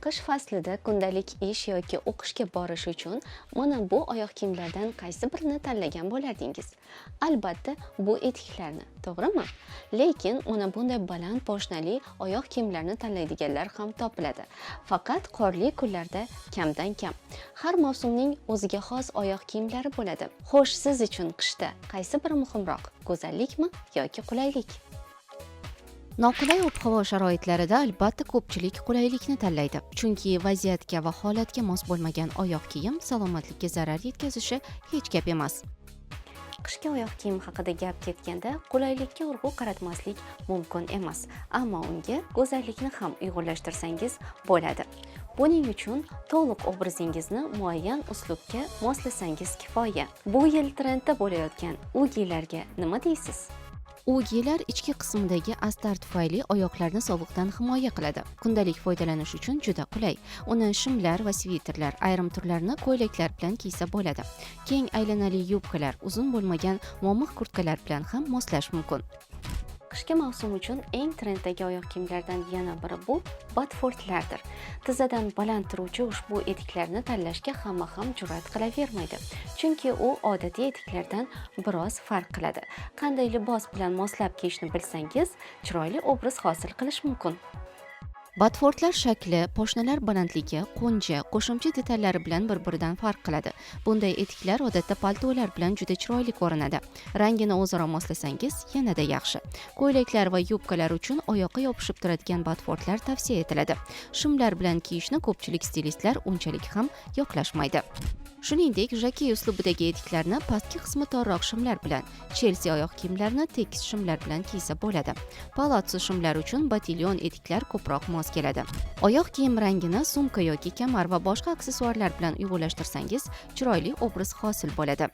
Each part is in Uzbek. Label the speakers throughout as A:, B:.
A: Qish faslida kundalik ish yoki o'qishga borish uchun mana bu oyoq kiyimlardan qaysi birini tanlagan bo'lardingiz? Albatta, bu etiklarni, to'g'rimi? Lekin mana bunday baland poshnali oyoq kiyimlarni tanlaydiganlar ham topiladi. Faqat qorli kunlarda kamdan kam. Har mavsumning o'ziga xos oyoq kiyimlari bo'ladi. Xo'sh, siz uchun qishda qaysi biri muhimroq? Go'zallikmi yoki qulaylik?
B: Noqulay ob-havo sharoitlarida albatta ko'pchilik qulaylikni tanlaydi. Chunki vaziyatga va holatga mos bo'lmagan oyoq kiyim salomatlikka zarar yetkazishi hech gap emas.
A: Qishki oyoq kiyim haqida gap ketganda qulaylikka urg'u qaratmaslik mumkin emas, ammo unga go'zallikni ham uyg'unlashtirsangiz bo'ladi. Buning uchun to'liq obrazingizni muayyan uslubga moslasangiz kifoya. Bu yil trendda bo'layotgan ugiylarga nima deysiz?
B: Ugiylar ichki qismidagi astar tufayli oyoqlarni sovuqdan himoya qiladi. Kundalik foydalanish uchun juda qulay. Uni shimlar va sviterlar, ayrim turlarini ko'ylaklar bilan kiysa bo'ladi. Keng aylanali yubkalar, uzun bo'lmagan momiq kurtkalar bilan ham moslash mumkin.
A: Qishki mavsum uchun eng trenddagi oyoq kiyimlardan yana biri bu botfordlardir. Tizzadan baland turuvchi ushbu etiklarni tanlashga hamma ham jur'at qilavermaydi. Chunki u odatiy etiklardan biroz farq qiladi. Qanday libos bilan moslab kiyishni bilsangiz, chiroyli obraz hosil qilish mumkin.
B: Botfordlar shakli, poshnalar balandligi, qo'nja, qo'shimcha detallari bilan bir-biridan farq qiladi. Bunday etiklar odatda paltolar bilan juda chiroyli ko'rinadi. Rangini o'zaro moslasangiz yanada yaxshi. Ko'ylaklar va yubkalar uchun oyoqqa yopishib turadigan botfordlar tavsiya etiladi. Shimlar bilan kiyishni ko'pchilik stilistlar unchalik ham yoqlashmaydi. Shuningdek, jakey uslubidagi etiklarni pastki qismi torroq shimlar bilan, Chelsea oyoq kiyimlarini tekis shimlar bilan kiysa bo'ladi. Palazzo shimlar uchun botilyon etiklar ko'proq mos keladi. Oyoq kiyim rangini sumka yoki kamar va boshqa aksessuarlar bilan uyg'unlashtirsangiz, chiroyli obraz hosil bo'ladi.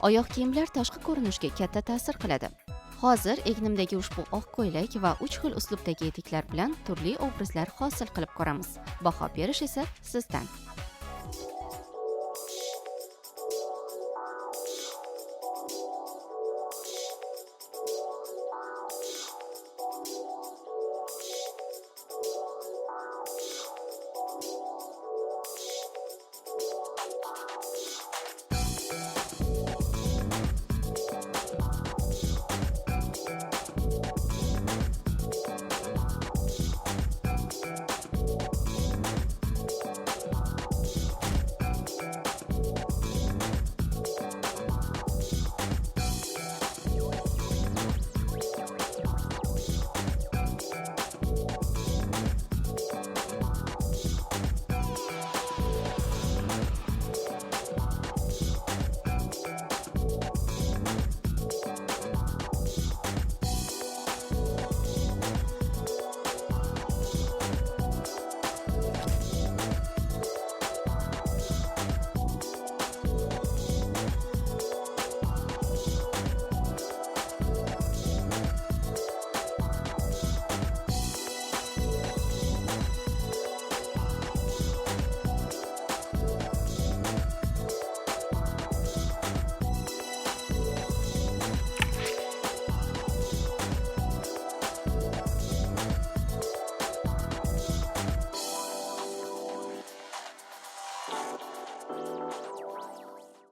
B: Oyoq kiyimlar tashqi ko'rinishga katta ta'sir qiladi. Hozir egnimdagi ushbu oq ko'ylak va 3 xil uslubdagi etiklar bilan turli obrazlar hosil qilib ko'ramiz. Baho berish esa sizdan.